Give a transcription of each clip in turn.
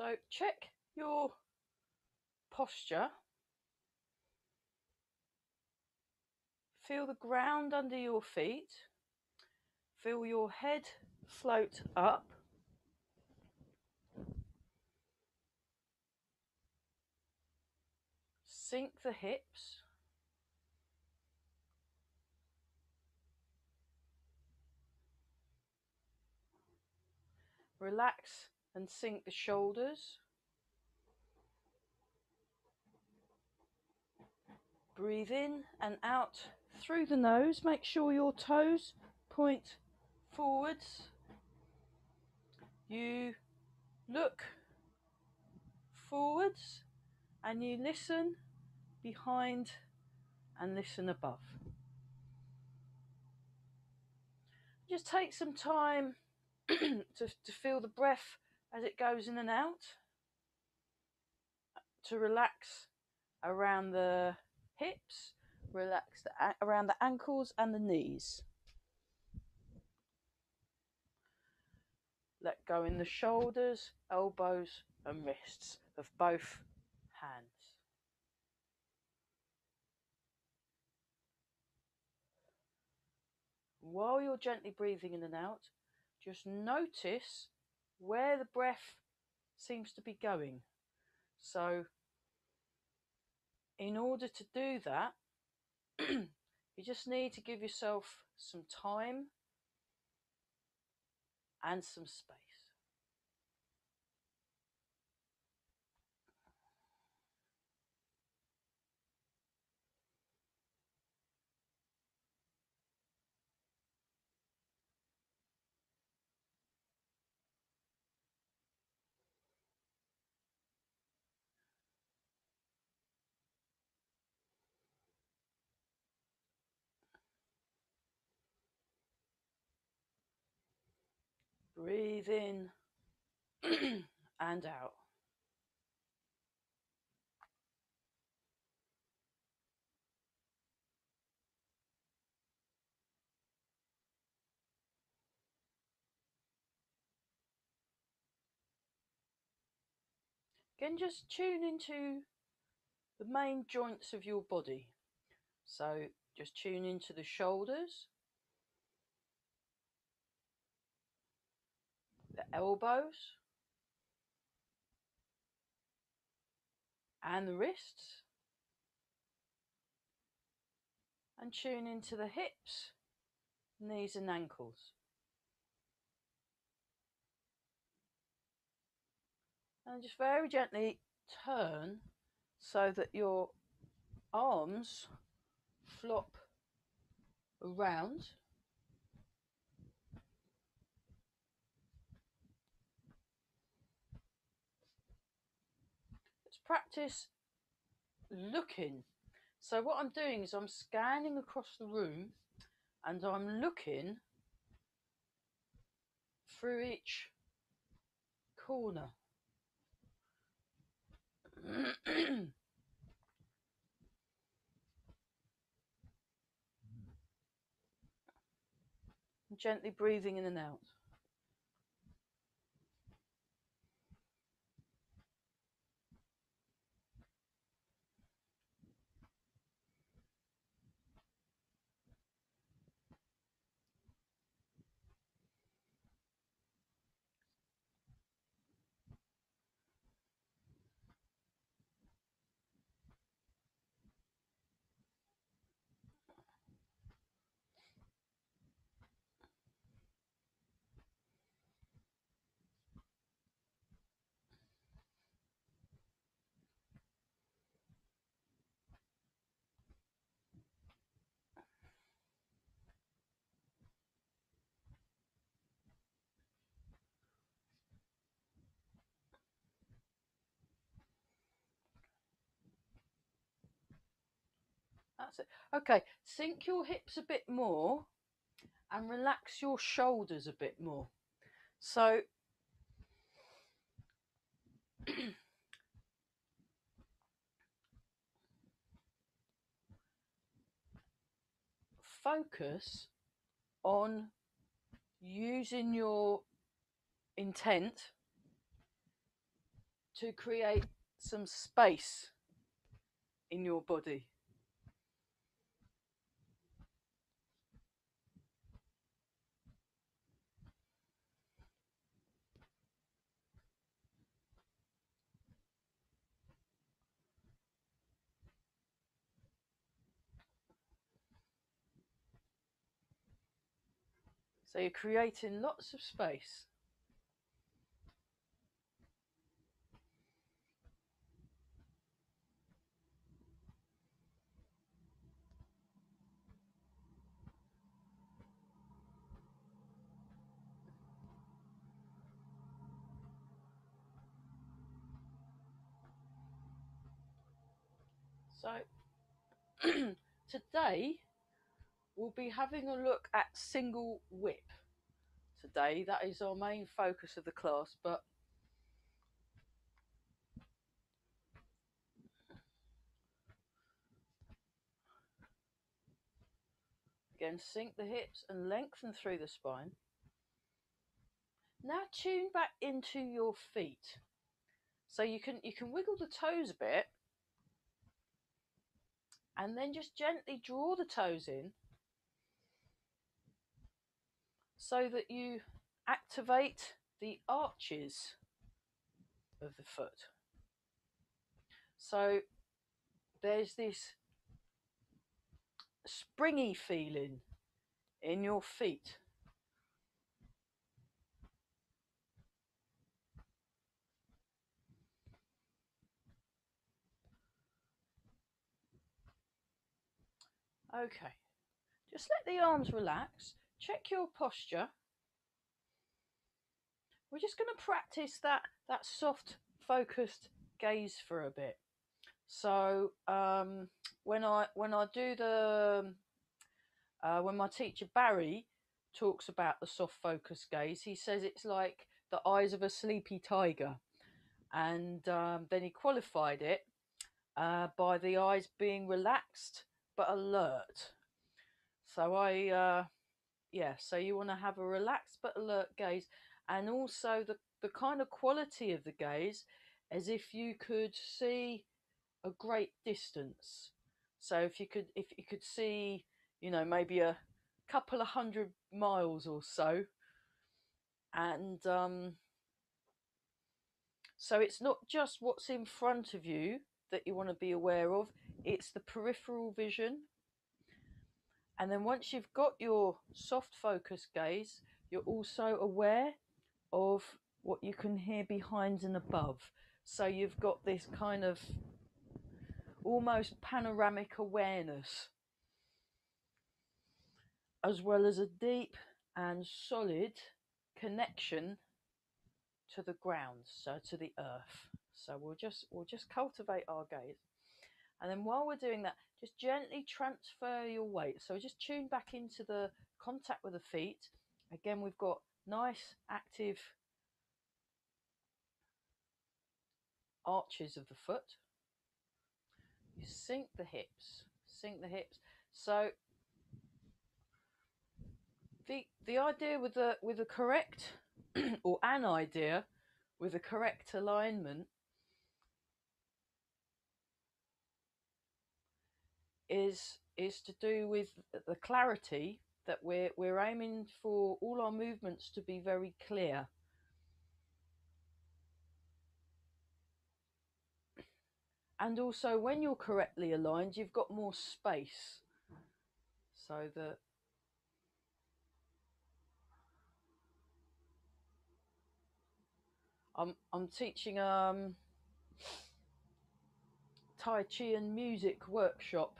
So check your posture. Feel the ground under your feet. Feel your head float up. Sink the hips. Relax and sink the shoulders. Breathe in and out through the nose. Make sure your toes point forwards. You look forwards and you listen behind and listen above. Just take some time to feel the breath as it goes in and out, to relax around the hips, relax around the ankles and the knees. Let go in the shoulders, elbows and wrists of both hands. While you're gently breathing in and out, just notice where the breath seems to be going. So in order to do that, you just need to give yourself some time and some space. Breathe in and out. Again, just tune into the main joints of your body. So just tune into the shoulders, the elbows, and the wrists. And tune into the hips, knees and ankles. And just very gently turn so that your arms flop around. Let's practice looking. So what I'm doing is I'm scanning across the room and I'm looking through each corner. Gently breathing in and out. That's it. Okay, sink your hips a bit more and relax your shoulders a bit more. So focus on using your intent to create some space in your body. So you're creating lots of space. So today we'll be having a look at single whip. Today, that is our main focus of the class, but again, sink the hips and lengthen through the spine. Now tune back into your feet. So you can wiggle the toes a bit and then just gently draw the toes in so that you activate the arches of the foot. So there's this springy feeling in your feet. Okay, just let the arms relax. Check your posture. We're just going to practice that soft, focused gaze for a bit. So when I do the when my teacher Barry talks about the soft, focused gaze, he says it's like the eyes of a sleepy tiger, and then he qualified it by the eyes being relaxed but alert. So so you want to have a relaxed but alert gaze, and also the kind of quality of the gaze as if you could see a great distance. So if you could see, maybe a couple of 100 miles or so, and so it's not just what's in front of you that you want to be aware of, it's the peripheral vision. And then once you've got your soft focus gaze, you're also aware of what you can hear behind and above. So you've got this kind of almost panoramic awareness, as well as a deep and solid connection to the ground, so to the earth. So we'll just cultivate our gaze. And then while we're doing that, just gently transfer your weight. So just tune back into the contact with the feet. Again, we've got nice active arches of the foot. You sink the hips, So the idea with the correct or an idea with the correct alignment is to do with the clarity that we're aiming for all our movements to be very clear. And also when you're correctly aligned, you've got more space. So that I'm teaching Tai Chi and music workshop,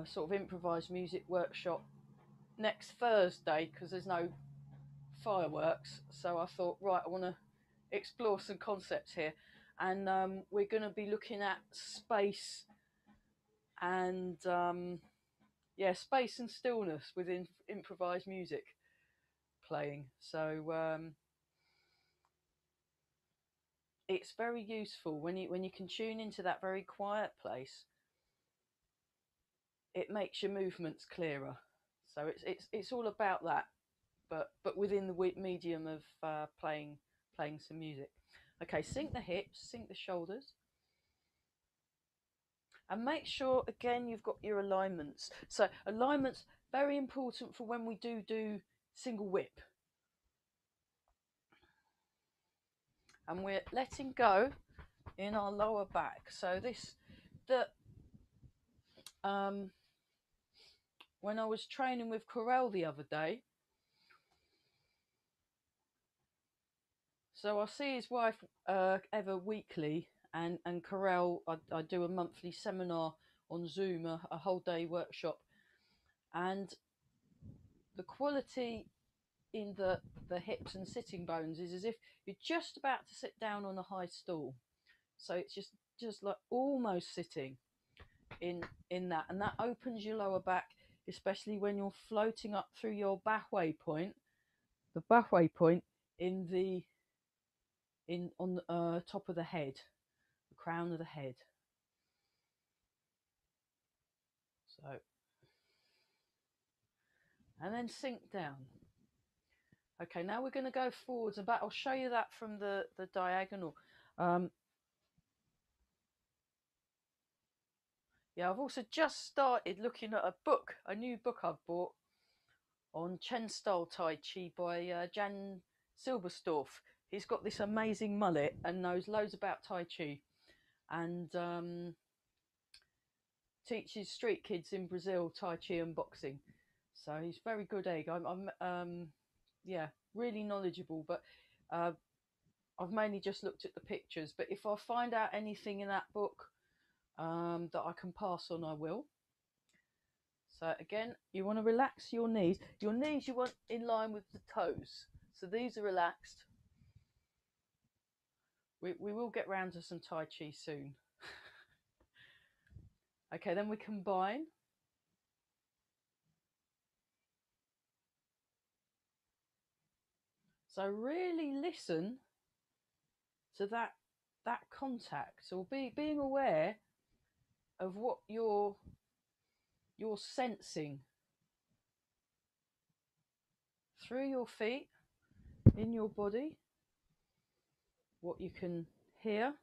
sort of improvised music workshop next Thursday, because there's no fireworks. So I thought, right, I want to explore some concepts here, and we're going to be looking at space and space and stillness within improvised music playing. So it's very useful when you can tune into that very quiet place. It makes your movements clearer. So it's all about that, but within the medium of playing some music. Okay, sink the hips, sink the shoulders, and make sure again you've got your alignments. So alignments very important for when we do single whip. And we're letting go in our lower back. So when I was training with Corel the other day, so I see his wife ever weekly, and Corel, I do a monthly seminar on Zoom, a whole day workshop, and the quality in the hips and sitting bones is as if you're just about to sit down on a high stool. So it's just like almost sitting in that, and that opens your lower back, especially when you're floating up through your backway point, the backway point on the top of the head, the crown of the head. So, and then sink down. Okay, now we're going to go forwards and back. I'll show you that from the diagonal. Yeah, I've also just started looking at a new book I've bought on Chen style Tai Chi by Jan Silberstorff. He's got this amazing mullet and knows loads about Tai Chi, and teaches street kids in Brazil Tai Chi and boxing. So he's very good egg. I'm yeah, really knowledgeable, but I've mainly just looked at the pictures. But if I find out anything in that book that I can pass on, I will. So again, you want to relax your knees. Your knees you want in line with the toes. So these are relaxed. We will get round to some Tai Chi soon. Okay, then we combine. So really listen to that contact, or being aware of what you're sensing through your feet, in your body, what you can hear,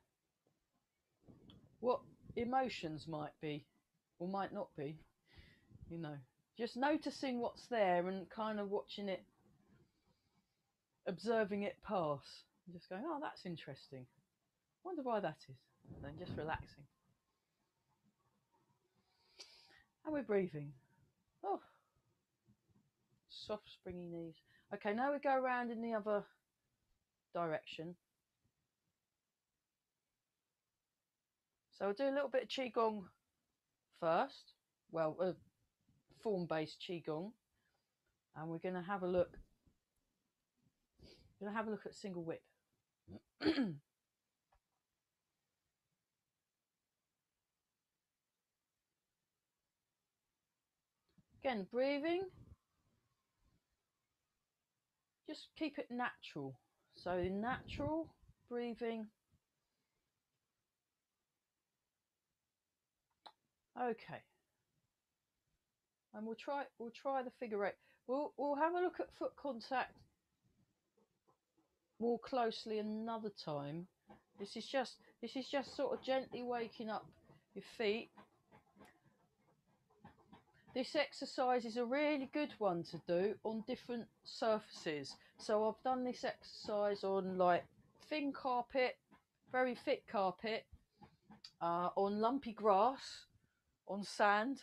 what emotions might be or might not be, you know. Just noticing what's there and kind of watching it, observing it pass, and just going, oh, that's interesting. Wonder why that is. And then just relaxing. And we're breathing. Oh, soft, springy knees. Okay, now we go around in the other direction. So we'll do a little bit of Qigong first. Well, form-based Qigong. And we're going to have a look. We're going to have a look at single whip. Again, breathing. Just keep it natural. So natural breathing. Okay. And we'll try the figure eight. We'll have a look at foot contact more closely another time. This is just sort of gently waking up your feet. This exercise is a really good one to do on different surfaces. So I've done this exercise on like thin carpet, very thick carpet, on lumpy grass, on sand,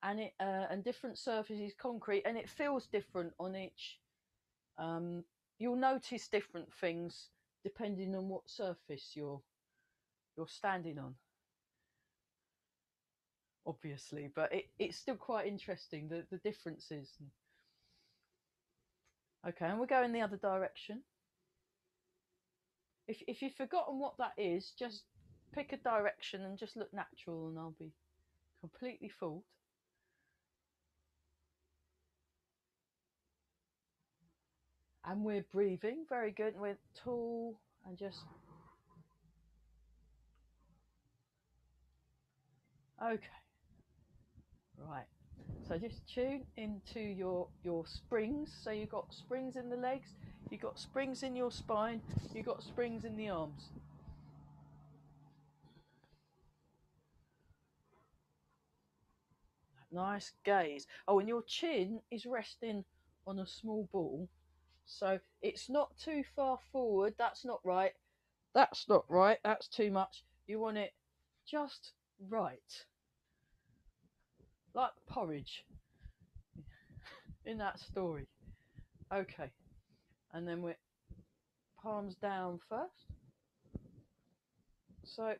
and different surfaces, concrete, and it feels different on each. You'll notice different things depending on what surface you're standing on, obviously, but it's still quite interesting, the differences. Okay, and we'll go in the other direction. If you've forgotten what that is, just pick a direction and just look natural, and I'll be completely fooled. And we're breathing, very good. And we're tall and just okay. Right. So just tune into your springs. So you've got springs in the legs, you've got springs in your spine, you've got springs in the arms. Nice gaze. Oh, and your chin is resting on a small ball. So it's not too far forward. That's not right. That's not right. That's too much. You want it just right. Like porridge in that story. Okay. And then we're palms down first. So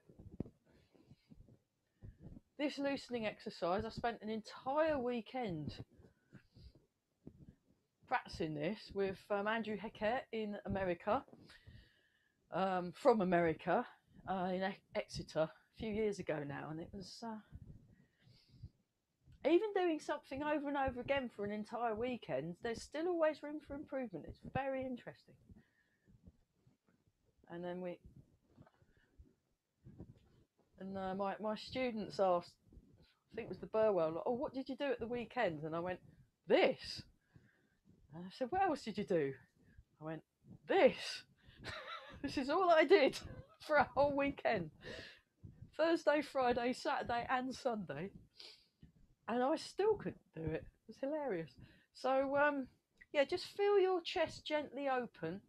this loosening exercise, I spent an entire weekend practicing this with Andrew Heckett in America, from America, in Exeter a few years ago now, and it was even doing something over and over again for an entire weekend, there's still always room for improvement. It's very interesting. And then my students asked, I think it was the Burwell, like, oh, what did you do at the weekend? And I went, this. And I said, what else did you do? I went, this. This is all I did for a whole weekend. Thursday, Friday, Saturday and Sunday. And I still couldn't do it. It was hilarious. So, yeah, just feel your chest gently open.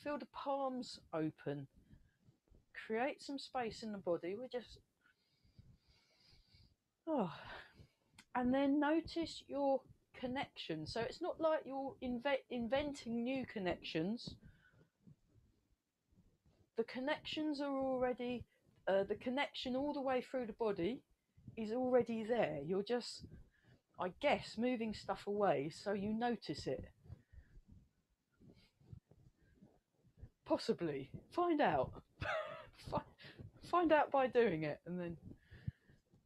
Feel the palms open. Create some space in the body. We're just... Oh. And then notice your connection. So it's not like you're inventing new connections. The connections are already... the connection all the way through the body is already there. You're just, I guess, moving stuff away so you notice it. Possibly. Find out. Find out by doing it. And then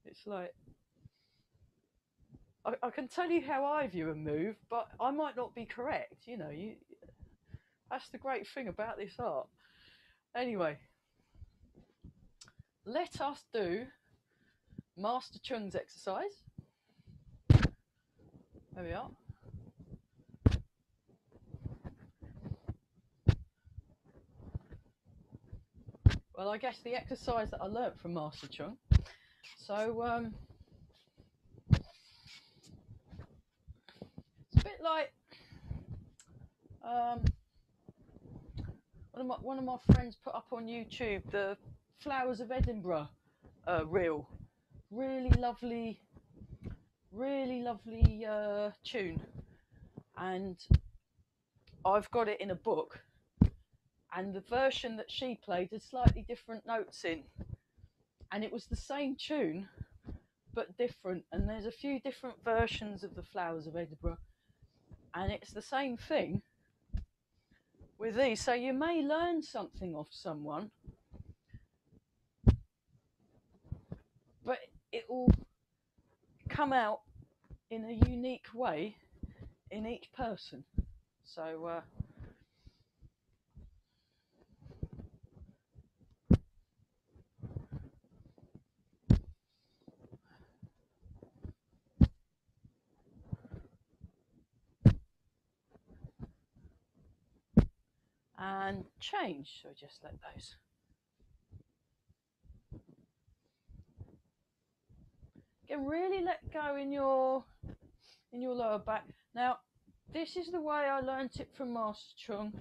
it's like, I can tell you how I view a move, but I might not be correct. You know, that's the great thing about this art. Anyway, let us do Master Chung's exercise. There we are. Well, I guess the exercise that I learnt from Master Chung. So, it's a bit like one of my friends put up on YouTube the Flowers of Edinburgh reel. Really lovely tune, and I've got it in a book, and the version that she played had slightly different notes in, and it was the same tune but different, and there's a few different versions of the Flowers of Edinburgh, and it's the same thing with these. So you may learn something off someone, but it will come out in a unique way in each person. So and change. So just let those. Again, really let go in your lower back. Now, this is the way I learnt it from Master Chung.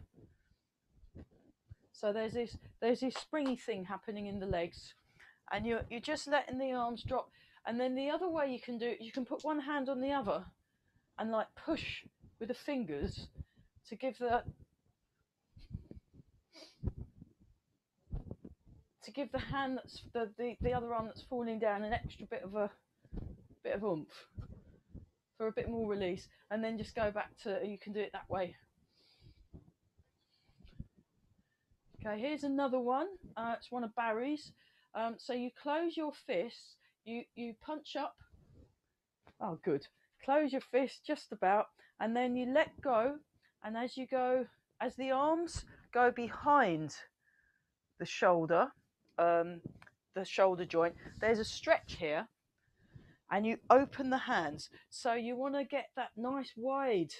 So there's this springy thing happening in the legs, and you're just letting the arms drop. And then the other way you can do it, you can put one hand on the other and like push with the fingers to give the hand that's the other arm that's falling down an extra bit of oomph for a bit more release, and then just go back to, you can do it that way. Okay, here's another one. It's one of Barry's. So you close your fists, you punch up. Oh, good. Close your fist just about, and then you let go. And as you go, as the arms go behind the shoulder joint, there's a stretch here. and you open the hands. So you want to get that nice wide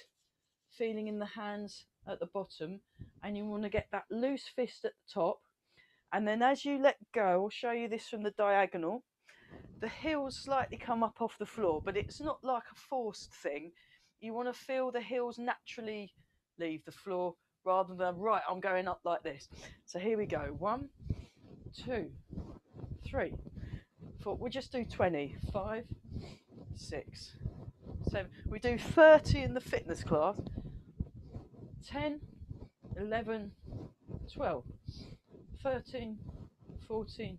feeling in the hands at the bottom, and you want to get that loose fist at the top. And then as you let go, I'll show you this from the diagonal, the heels slightly come up off the floor, but it's not like a forced thing. You want to feel the heels naturally leave the floor rather than, right, I'm going up like this. So here we go. 1, 2, 3, 4. We'll just do 20. 5, 6, 7. We do 30 in the fitness class. 10, 11, 12, 13, 14,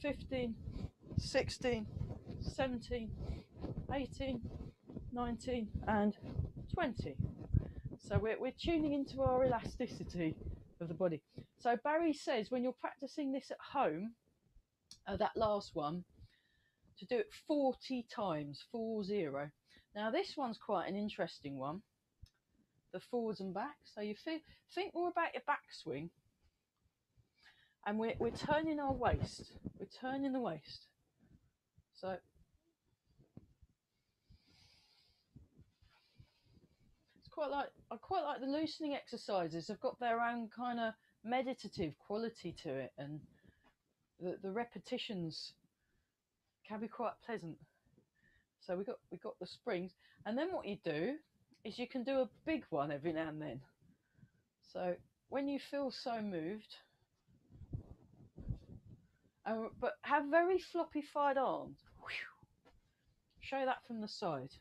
15, 16, 17, 18, 19 and 20. So we're tuning into our elasticity of the body. So Barry says when you're practicing this at home, that last one, to do it 40 times, 40. Now this one's quite an interesting one, the forwards and backs. So you think more about your backswing, and we're turning our waist, we're turning the waist. So I quite like the loosening exercises. They've got their own kind of meditative quality to it, and the repetitions can be quite pleasant. So we got the springs, and then what you do is you can do a big one every now and then. So when you feel so moved, but have very floppy-fied arms. Show that from the side.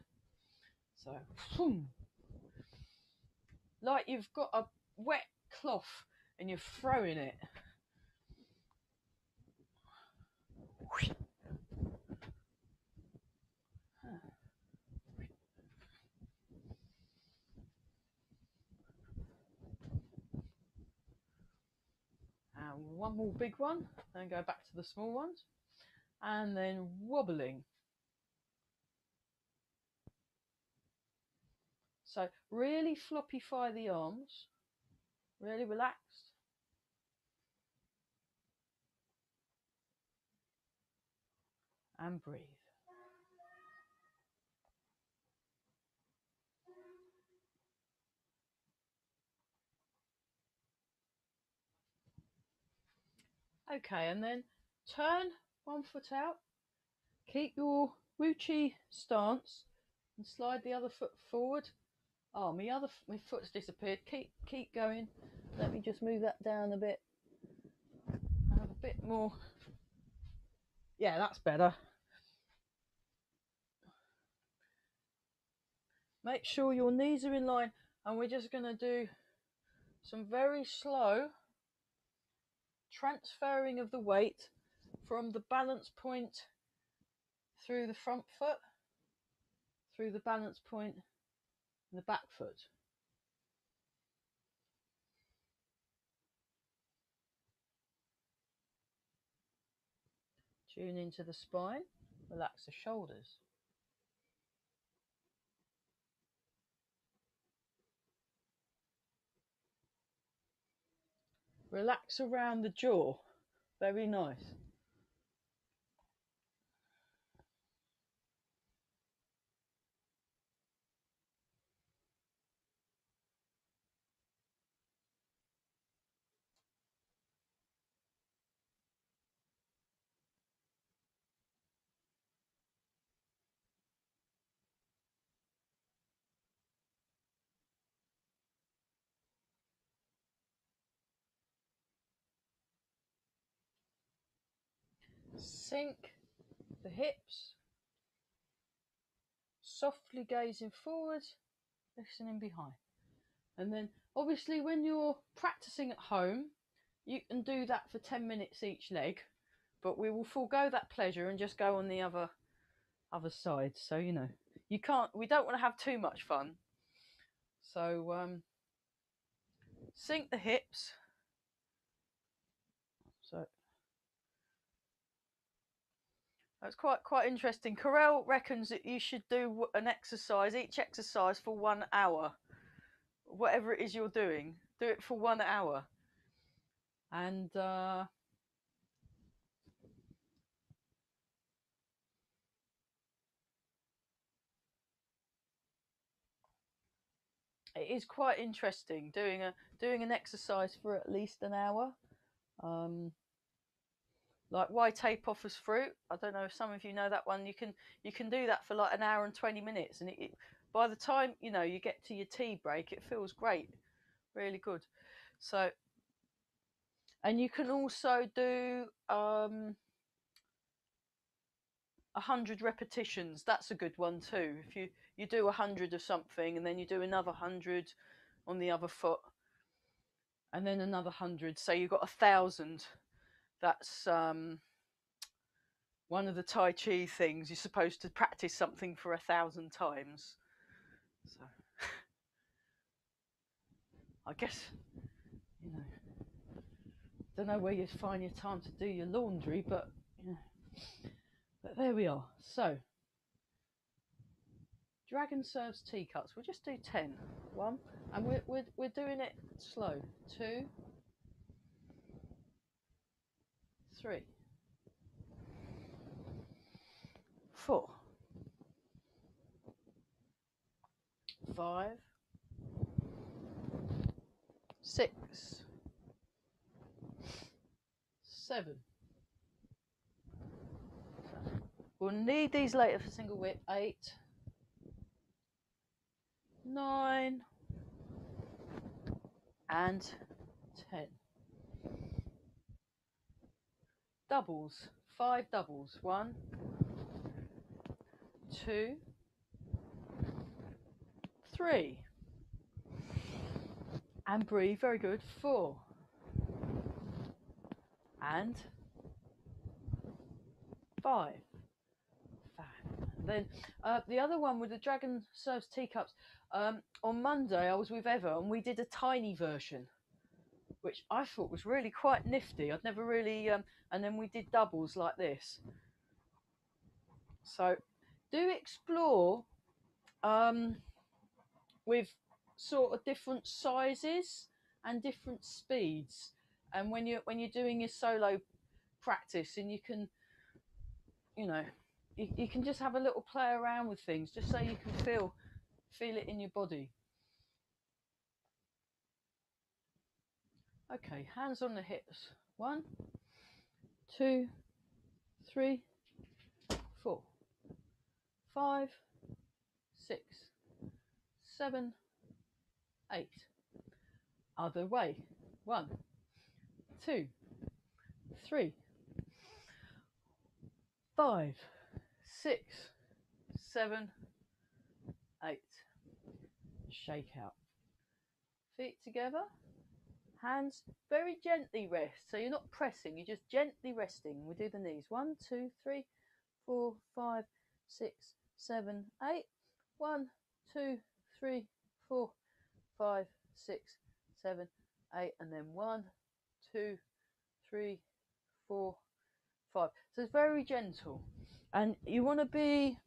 So like you've got a wet cloth and you're throwing it. And one more big one, then go back to the small ones, and then wobbling. So really floppify the arms, really relaxed. And breathe. Okay, and then turn one foot out, keep your Wuchi stance, and slide the other foot forward. Oh, my foot's disappeared. Keep going. Let me just move that down a bit. Have a bit more. Yeah, that's better. Make sure your knees are in line, and we're just going to do some very slow transferring of the weight from the balance point through the front foot, through the balance point and the back foot. Tune into the spine, relax the shoulders. Relax around the jaw, very nice. Sink the hips, softly gazing forward, listening behind. And then obviously when you're practicing at home, you can do that for 10 minutes each leg, but we will forego that pleasure and just go on the other side. So, you know, we don't want to have too much fun. So sink the hips. So that's quite interesting. Carell reckons that you should do each exercise for 1 hour. Whatever it is you're doing, do it for 1 hour. And it is quite interesting doing an exercise for at least an hour. Um, like why tape off as fruit? I don't know if some of you know that one. You can do that for like an hour and 20 minutes, and by the time you get to your tea break, it feels great, really good. So, and you can also do 100 repetitions. That's a good one too. If you do 100 of something, and then you do another 100 on the other foot, and then another 100. So you've got 1,000. That's one of the Tai Chi things. You're supposed to practice something for 1,000 times. So I guess don't know where you find your time to do your laundry, but but there we are. So dragon serves teacups. We'll just do 10. 1, and we're doing it slow. 2, 3, 4, 5, 6, 7. We'll need these later for single whip. 8, 9, and 10. Doubles. 5 doubles. 1, 2, 3. And breathe. Very good. 4. And 5. Then the other one with the dragon serves teacups. On Monday I was with Eva and we did a tiny version, which I thought was really quite nifty. I'd never really and then we did doubles like this. So do explore with sort of different sizes and different speeds, and when you're doing your solo practice, and you can you can just have a little play around with things just so you can feel it in your body. Okay, hands on the hips. 1, 2, 3, 4, 5, 6, 7, 8. Other way. 1, 2, 3, 5, 6, 7, 8. Shake out. Feet together. Hands very gently rest. So you're not pressing, you're just gently resting. We do the knees. 1, 2, 3, 4, 5, 6, 7, 8. 1, 2, 3, 4, 5, 6, 7, 8. And then 1, 2, 3, 4, 5. So it's very gentle. And you want to be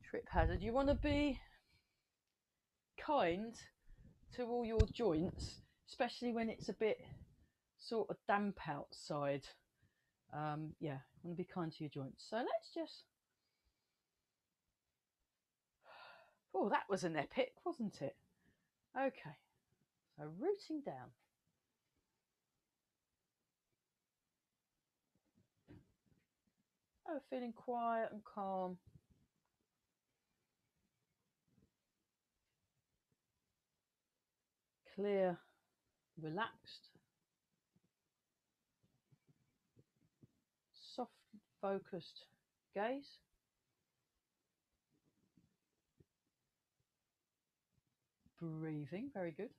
trip hazard. You want to be kind to all your joints, especially when it's a bit sort of damp outside. Yeah, I want to be kind to your joints. So let's just. Oh, that was an epic, wasn't it? Okay, so rooting down. Oh, feeling quiet and calm. Clear, relaxed. Soft, focused gaze. Breathing, very good.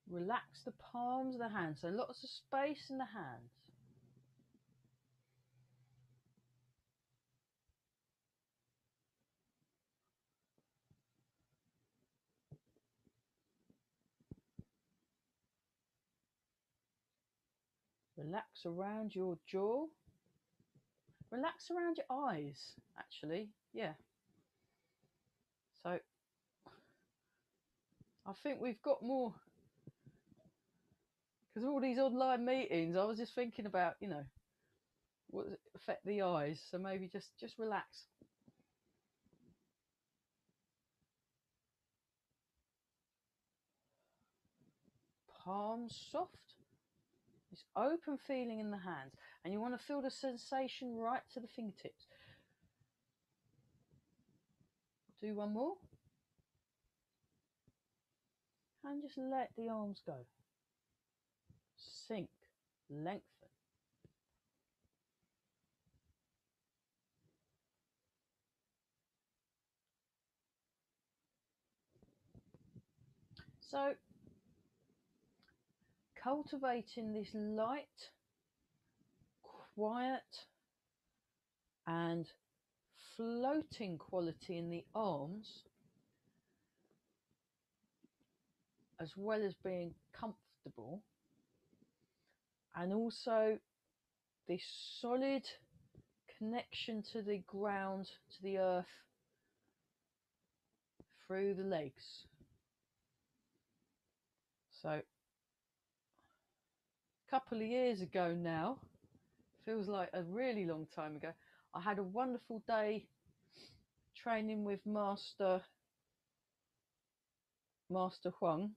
Relax the palms of the hands, so lots of space in the hands. Relax around your jaw. Relax around your eyes, actually. Yeah. So I think we've got more, because all these online meetings, I was just thinking about, what does it affect the eyes? So maybe just relax. palms soft, this open feeling in the hands, and you want to feel the sensation right to the fingertips. Do one more. And just let the arms go. Sink, lengthen. So, cultivating this light, quiet, and floating quality in the arms, as well as being comfortable, and also this solid connection to the ground, to the earth, through the legs. So, a couple of years ago now, feels like a really long time ago, I had a wonderful day training with Master Huang.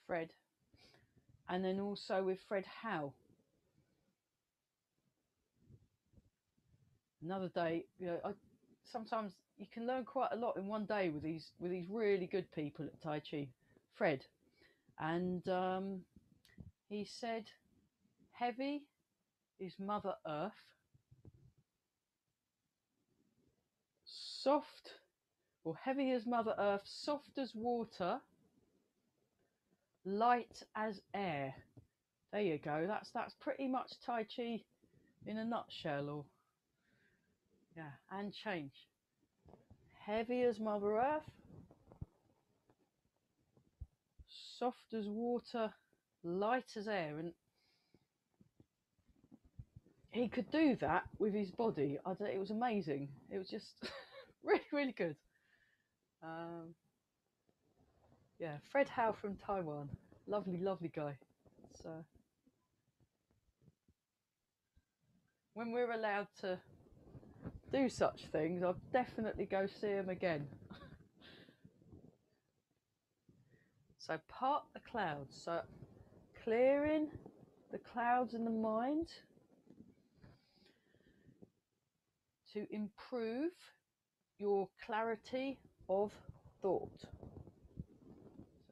Fred, and then also with Fred Howe. Another day, you know, sometimes you can learn quite a lot in one day with these really good people at Tai Chi. Fred, and he said, heavy is Mother Earth, soft, or heavy as Mother Earth, soft as water, light as air. There you go. That's pretty much Tai Chi in a nutshell, or yeah, and change. Heavy as Mother Earth, soft as water, light as air. And he could do that with his body. It was amazing. It was just really, really good. Yeah, Fred Howe from Taiwan. Lovely, lovely guy. So when we're allowed to do such things, I'll definitely go see him again. So part the clouds. So clearing the clouds in the mind to improve your clarity of thought.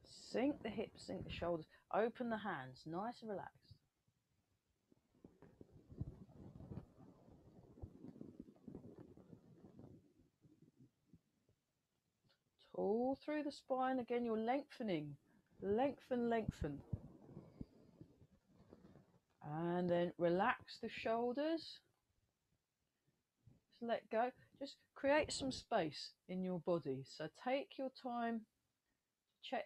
So sink the hips, sink the shoulders, open the hands, nice and relaxed. Tall through the spine. Again, you're lengthening. Lengthen, lengthen. And then relax the shoulders. Just let go. Just create some space in your body. So take your time to check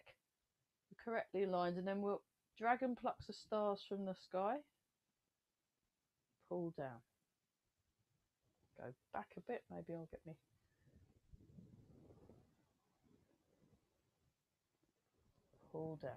you're correctly aligned, and then we'll dragon plucks the stars from the sky. Pull down. Go back a bit. Maybe I'll get me. Pull down.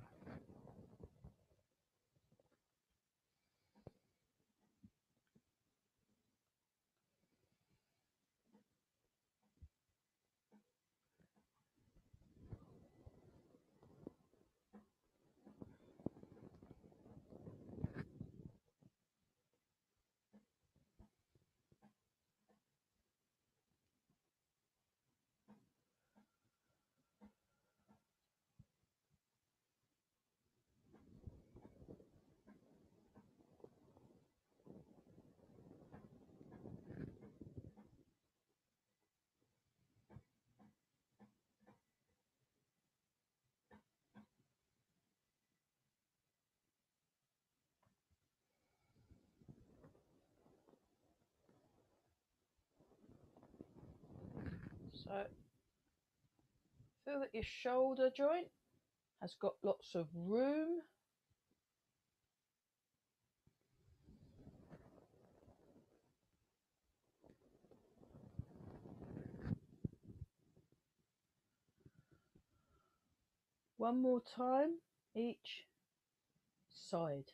So feel that your shoulder joint has got lots of room. One more time, each side.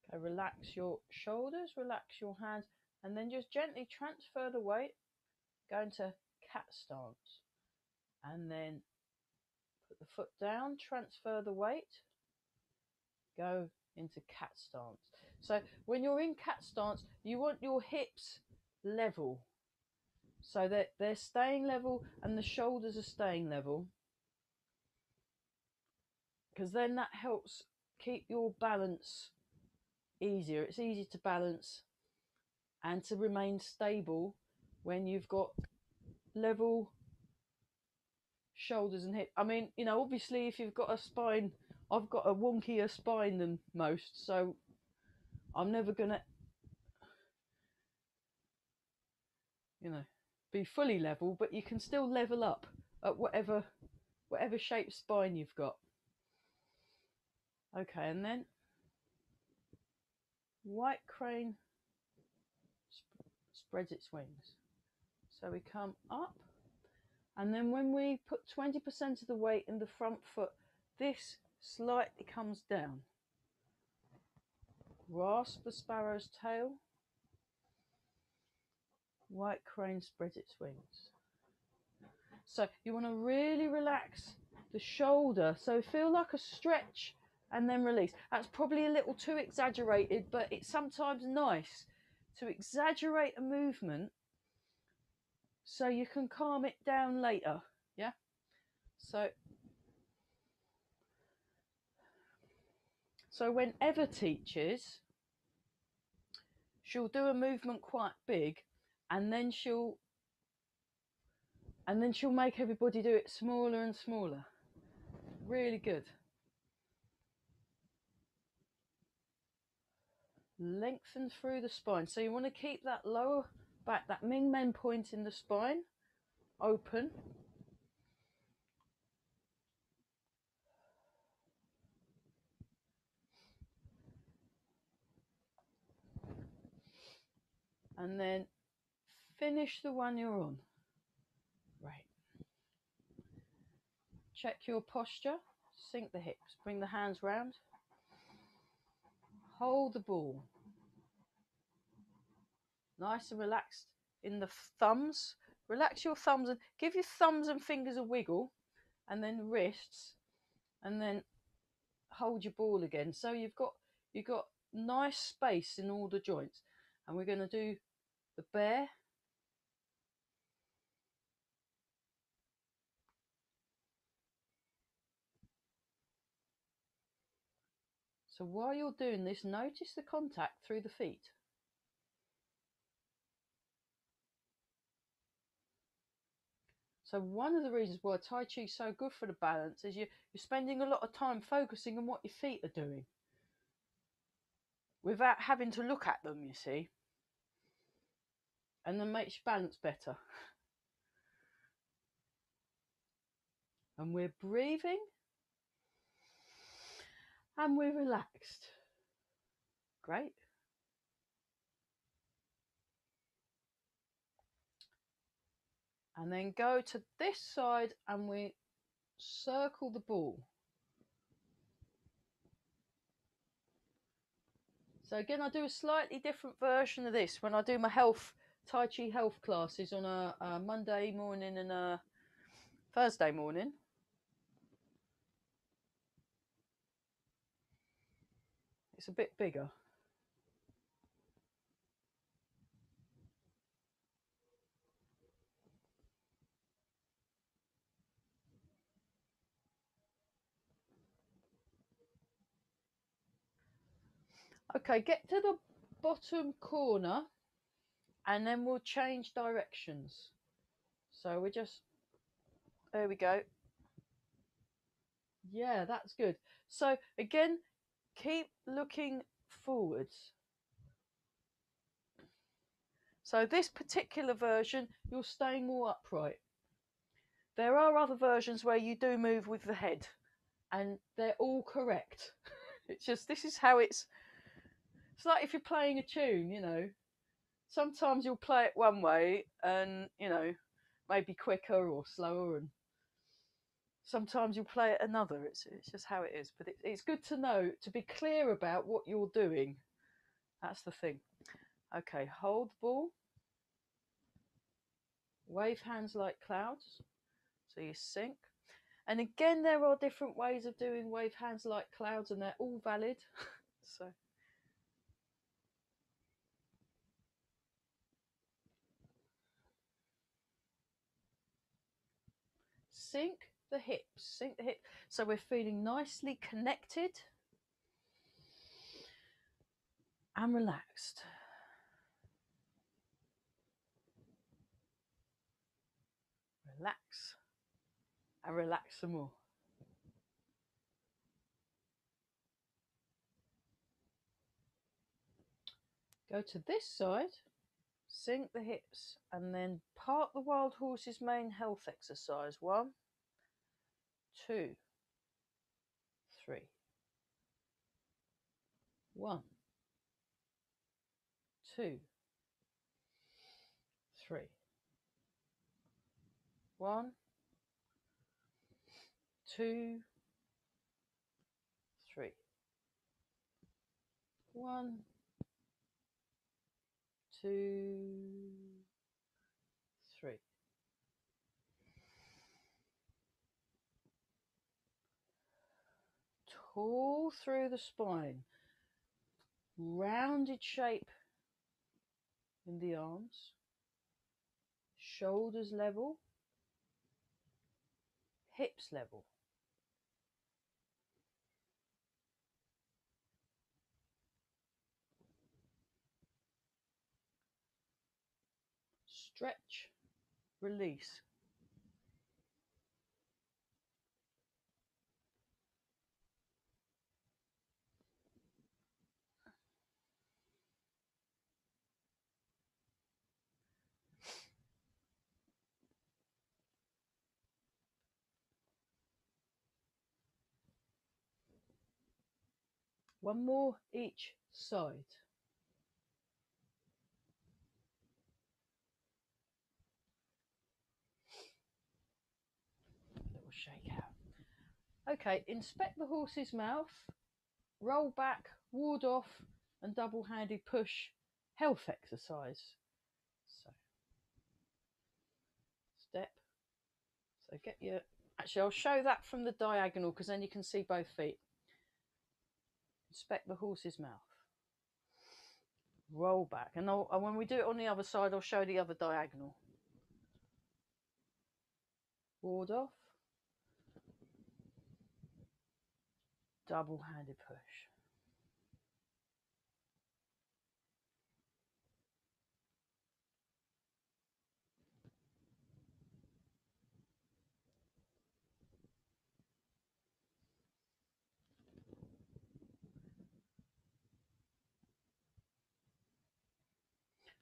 Okay, relax your shoulders, relax your hands, and then just gently transfer the weight, go into cat stance. And then put the foot down, transfer the weight, go into cat stance. So when you're in cat stance, you want your hips level, so that they're staying level and the shoulders are staying level, because then that helps keep your balance easier. It's easy to balance and to remain stable when you've got level shoulders and hips. I mean, you know, obviously if you've got a spine, I've got a wonkier spine than most, so I'm never gonna, you know, be fully level, but you can still level up at whatever shape spine you've got. Okay, and then white crane spreads its wings. So we come up, and then when we put 20% of the weight in the front foot, this slightly comes down. Grasp the sparrow's tail. White crane spreads its wings. So you want to really relax the shoulder, so feel like a stretch and then release. That's probably a little too exaggerated, but it's sometimes nice to exaggerate a movement so you can calm it down later. Yeah, so when Eva teaches, she'll do a movement quite big, and then she'll make everybody do it smaller and smaller. Really good. Lengthen through the spine. So you want to keep that lower back, that Ming Men point in the spine, open. And then finish the one you're on. Right. Check your posture. Sink the hips. Bring the hands round. Hold the ball. Nice and relaxed in the thumbs. Relax your thumbs and give your thumbs and fingers a wiggle, and then wrists, and then hold your ball again. So you've got nice space in all the joints. And we're going to do the bear. So while you're doing this, notice the contact through the feet. So one of the reasons why Tai Chi is so good for the balance is you're spending a lot of time focusing on what your feet are doing without having to look at them, you see. And then makes your balance better. And we're breathing. And we're relaxed. Great. And then go to this side and we circle the ball. So again, I do a slightly different version of this when I do my Tai Chi health classes on a Monday morning and a Thursday morning. It's a bit bigger. Okay, get to the bottom corner and then we'll change directions. So we just, there we go. Yeah, that's good. So again, keep looking forwards. So this particular version, you're staying more upright. There are other versions where you do move with the head and they're all correct. It's just, this is how it's like if you're playing a tune, you know. sometimes you'll play it one way and, you know, maybe quicker or slower, and sometimes you'll play it another. It's just how it is. But it's good to know, to be clear about what you're doing. That's the thing. Okay, hold the ball. Wave hands like clouds. So you sink. And again, there are different ways of doing wave hands like clouds, and they're all valid. So sink the hips, sink the hips. So we're feeling nicely connected and relaxed. Relax and relax some more. Go to this side, sink the hips, and then part the wild horse's main health exercise. 1, 2, 3. 1, 2, 3. 1, 2, 3. 1, 2, 3. Tall through the spine, rounded shape in the arms, shoulders level, hips level. Stretch, release. One more each side. Little shake out. Okay, inspect the horse's mouth, roll back, ward off, and double-handed push health exercise. So, step. So get your... Actually, I'll show that from the diagonal because then you can see both feet. Inspect the horse's mouth. Roll back. And when we do it on the other side, I'll show the other diagonal. Ward off. Double-handed push.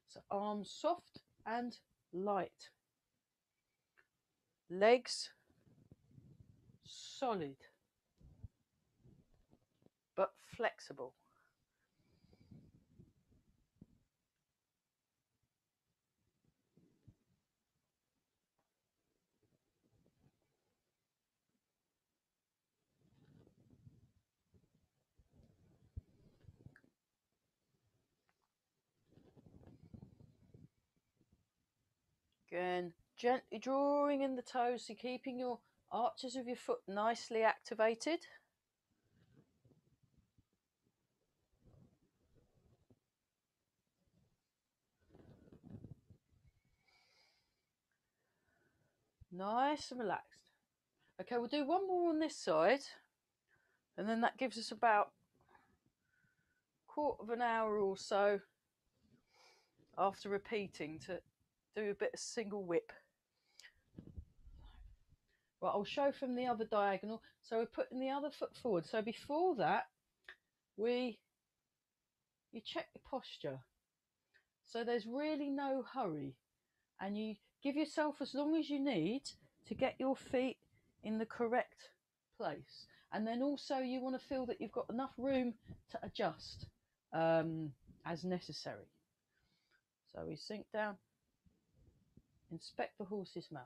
So arms soft and light. Legs solid but flexible. Again, gently drawing in the toes, so keeping your arches of your foot nicely activated. Nice and relaxed. Okay, we'll do one more on this side, and then that gives us about a quarter of an hour or so after repeating to do a bit of single whip. Right, I'll show from the other diagonal. So we're putting the other foot forward. So before that, you check your posture. So there's really no hurry, and you give yourself as long as you need to get your feet in the correct place. And then also you want to feel that you've got enough room to adjust as necessary. So we sink down, inspect the horse's mouth,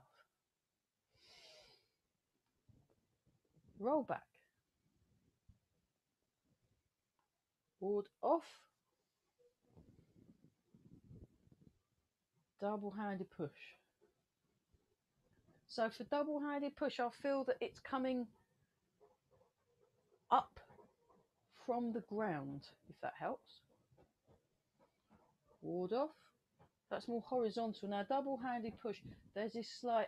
roll back, ward off, double-handed push. So for double-handed push, I'll feel that it's coming up from the ground, if that helps. Ward off. That's more horizontal. Now, double-handed push, there's this slight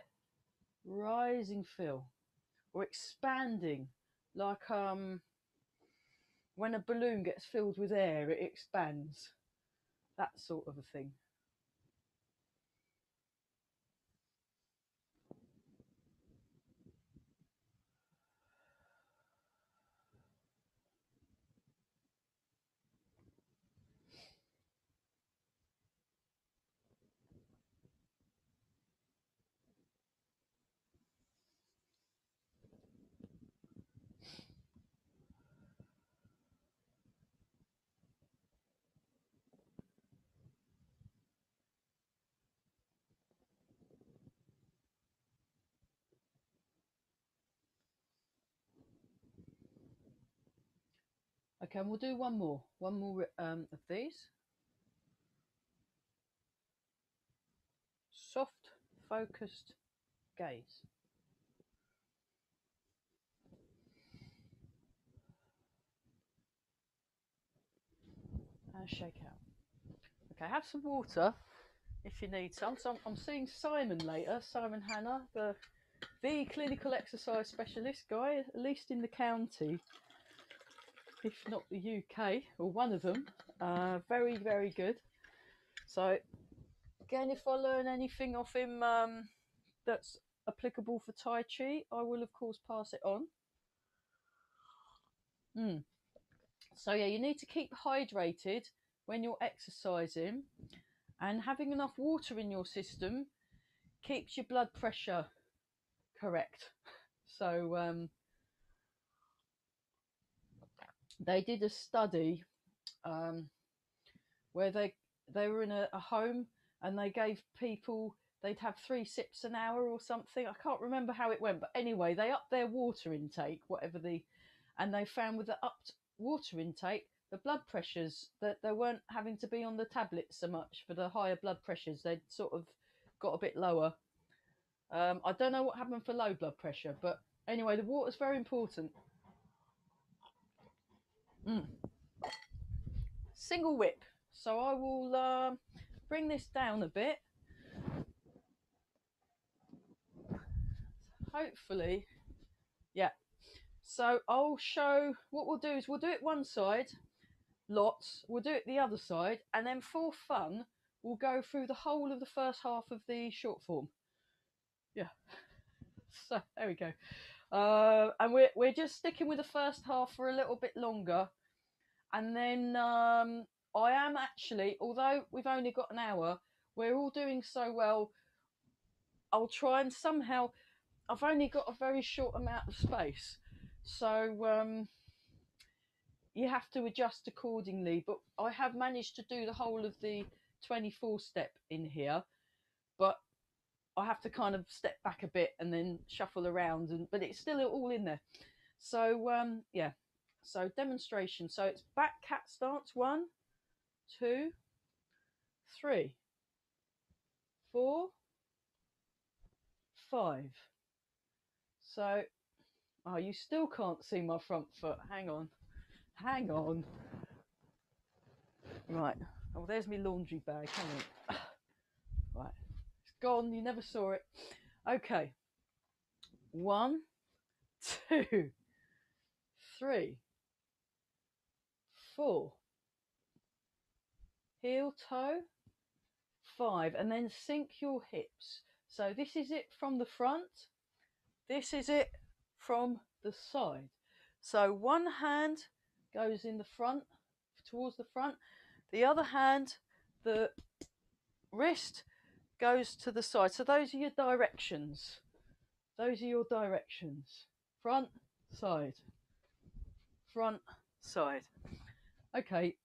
rising feel or expanding, like when a balloon gets filled with air, it expands. That sort of a thing. Okay, and we'll do one more of these. Soft, focused gaze. And shake out. Okay, have some water if you need some. So I'm seeing Simon later, Simon Hanna, the clinical exercise specialist guy, at least in the county, if not the UK, or one of them. Very, very good. So again, if I learn anything off him that's applicable for Tai Chi, I will of course pass it on. So yeah, you need to keep hydrated when you're exercising, and having enough water in your system keeps your blood pressure correct. So they did a study where they were in a home, and they gave people, they'd have 3 sips an hour or something. I can't remember how it went, but anyway, they upped their water intake, and they found with the upped water intake, the blood pressures, that they weren't having to be on the tablets so much for the higher blood pressures. They'd sort of got a bit lower. I don't know what happened for low blood pressure, but anyway, the water's very important. Single whip. So I will bring this down a bit. Hopefully, yeah. So I'll show, what we'll do is we'll do it one side, lots, we'll do it the other side, and then for fun, we'll go through the whole of the first half of the short form. Yeah. So there we go. And we're just sticking with the first half for a little bit longer. And then I am actually, although we've only got an hour, we're all doing so well, I'll try and somehow, I've only got a very short amount of space, so you have to adjust accordingly. But I have managed to do the whole of the 24 step in here, but I have to kind of step back a bit and then shuffle around, but it's still all in there. So yeah, so demonstration. So it's back cat stance, 1, 2, 3, 4, 5. So, oh, you still can't see my front foot. Hang on. Right. Oh, there's my laundry bag. Hang on. Right. It's gone. You never saw it. Okay. 1, 2, 3, 4. Heel toe. 5. And then sink your hips. So this is it from the front. This is it from the side. So one hand goes in the front, towards the front. The other hand, the wrist, goes to the side. So those are your directions. Front, side. Front, side. Okay,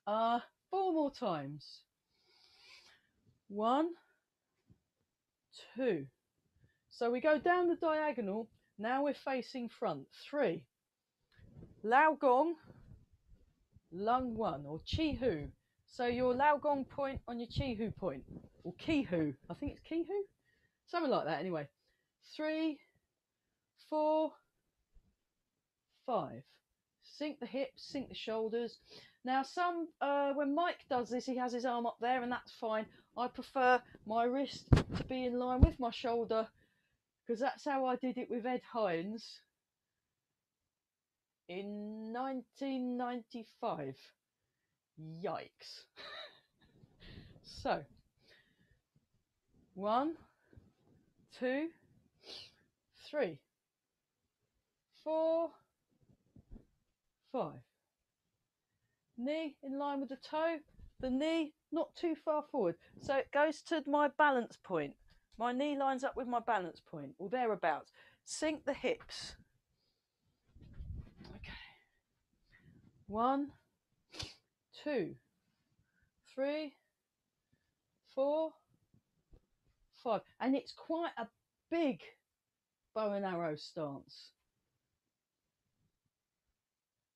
4 more times. 1, 2. So we go down the diagonal. Now we're facing front. 3. Lao Gong, Lung 1, or Chi Hu. So your Lao Gong point on your Chi Hu point, or Ki Hu. I think it's Ki Hu, something like that. Anyway, 3, 4, 5. Sink the hips, sink the shoulders. Now, when Mike does this, he has his arm up there, and that's fine. I prefer my wrist to be in line with my shoulder, because that's how I did it with Ed Hines in 1995. Yikes. So, 1, 2, 3, 4, 5. Knee in line with the toe, the knee not too far forward. So it goes to my balance point. My knee lines up with my balance point, or thereabouts. Sink the hips. Okay. 1, 2, 3, 4, 5. And it's quite a big bow and arrow stance.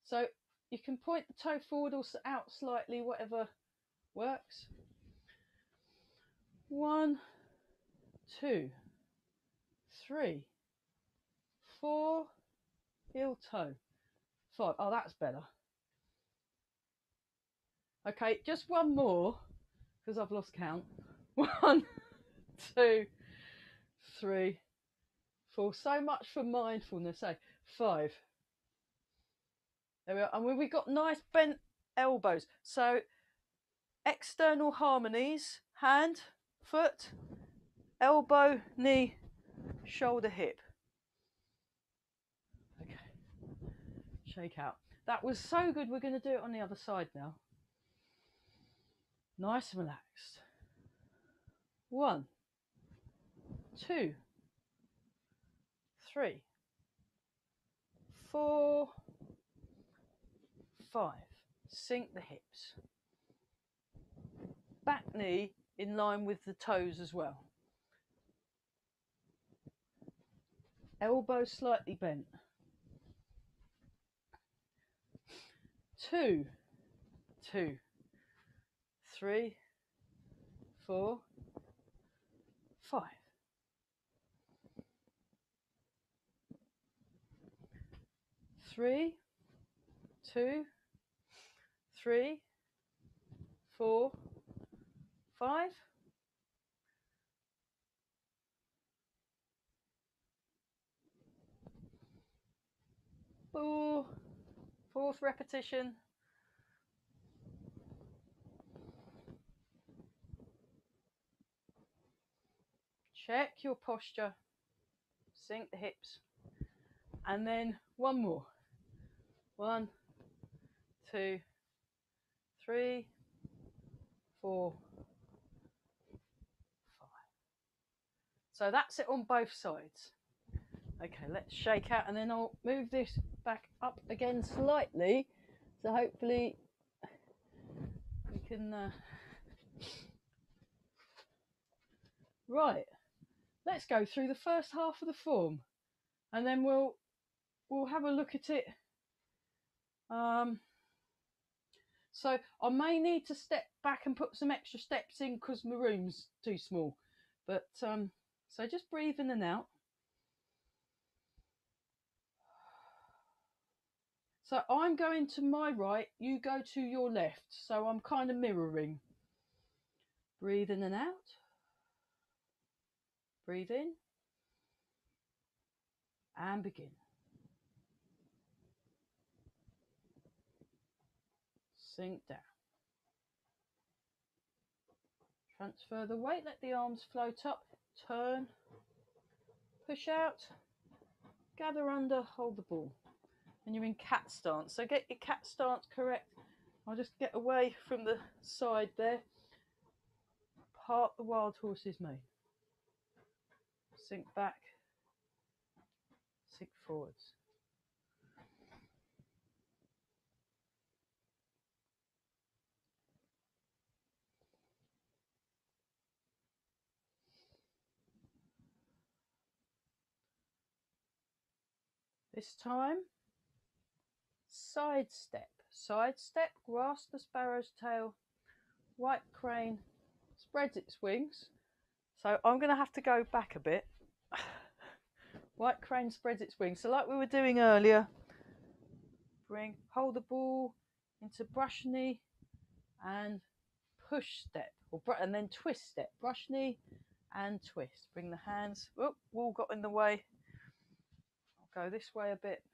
So you can point the toe forward or out slightly, whatever works. 1, 2, 3, 4, heel toe. 5. Oh, that's better. Okay, just one more, because I've lost count. 1, 2, 3, 4. So much for mindfulness, eh? 5. There we are. And we've got nice bent elbows. So external harmonies, hand, foot, elbow, knee, shoulder, hip. Okay. Shake out. That was so good. We're going to do it on the other side now. Nice and relaxed. 1, 2, 3, 4, 5. Sink the hips. Back knee in line with the toes as well. Elbow slightly bent. 2, 2, 3, 4, 5. 3, 2, 3, 4, 5. Fourth repetition. Check your posture. Sink the hips. And then one more. 1, 2, 3, 4, 5. So that's it on both sides. Okay, let's shake out, and then I'll move this back up again slightly. So hopefully we can... Right, let's go through the first half of the form, and then we'll have a look at it. So I may need to step back and put some extra steps in because my room's too small. But so just breathe in and out. So I'm going to my right, you go to your left. So I'm kind of mirroring. Breathe in and out. Breathe in. And begin. Sink down. Transfer the weight, let the arms float up. Turn. Push out. Gather under, hold the ball. And you're in cat stance. So get your cat stance correct. I'll just get away from the side there. Part the wild horse's mane. Sink back. Sink forwards. This time, side step. Side step, grasp the sparrow's tail. White crane spreads its wings. So I'm going to have to go back a bit. White crane spreads its wings. So like we were doing earlier, hold the ball into brush knee and push step, and then twist step, brush knee and twist. Bring the hands, oh, wall got in the way. I'll go this way a bit.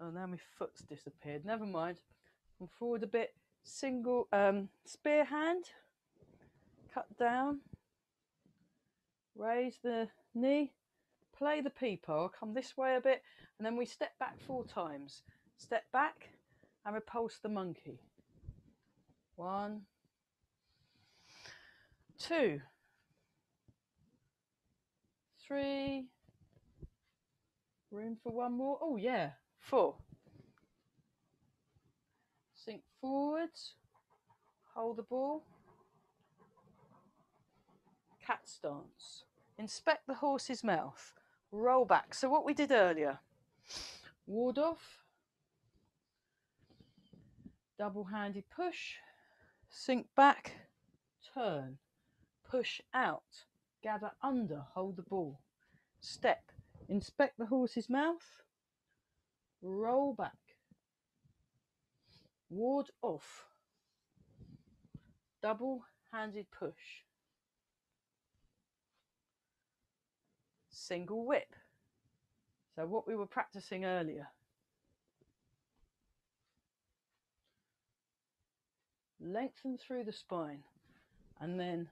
Oh, now my foot's disappeared. Never mind. Come forward a bit. Single spear hand. Cut down. Raise the knee. Play the peepo. I'll come this way a bit. And then we step back 4 times. Step back and repulse the monkey. 1, 2, 3. Room for one more. Oh, yeah. 4. Sink forwards. Hold the ball. Cat stance. Inspect the horse's mouth. Roll back. So what we did earlier. Ward off. Double-handed push. Sink back. Turn. Push out. Gather under. Hold the ball. Step. Inspect the horse's mouth. Roll back. Ward off. Double-handed push. Single whip. So what we were practicing earlier. Lengthen through the spine and then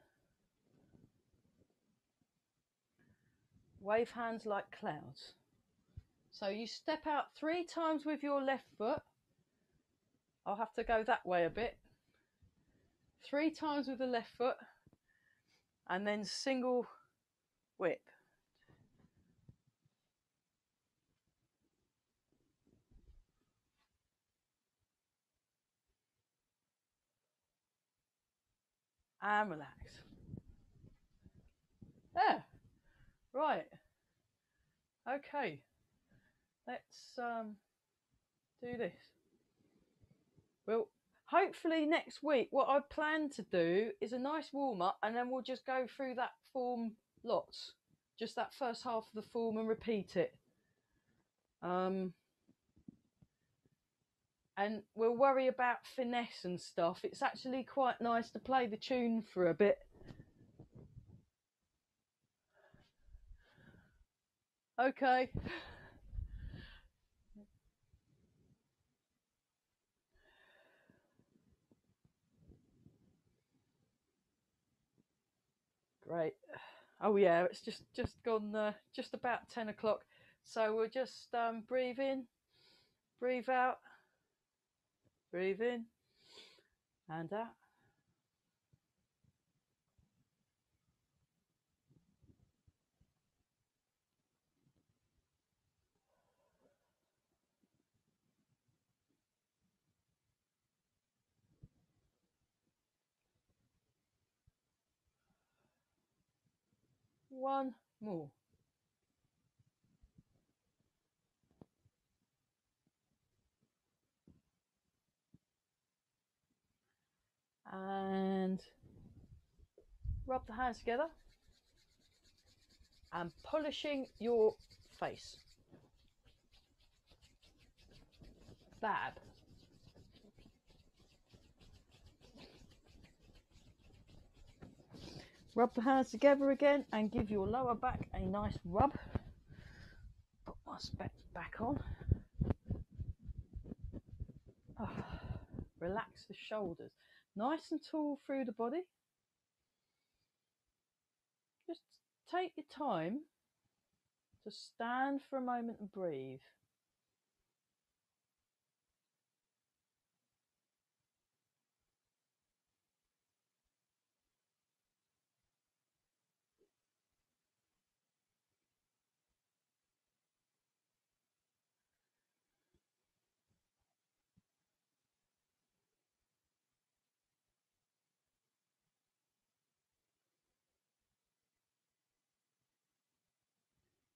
wave hands like clouds. So you step out 3 times with your left foot. I'll have to go that way a bit. 3 times with the left foot and then single whip. And relax. There. Right. Okay. Let's do this. Well, hopefully next week what I plan to do is a nice warm-up and then we'll just go through that form lots. Just that first half of the form and repeat it. And we'll worry about finesse and stuff. It's actually quite nice to play the tune for a bit. Okay. Great. Oh yeah, it's just gone just about 10 o'clock. So we'll just breathe in, breathe out, breathe in and out. One more. And rub the hands together and polishing your face. Fab. Rub the hands together again and give your lower back a nice rub. Put my specs back on. Oh, relax the shoulders. Nice and tall through the body. Just take your time to stand for a moment and breathe.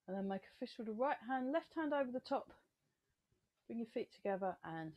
And then make a fist with the right hand, left hand over the top. Bring your feet together and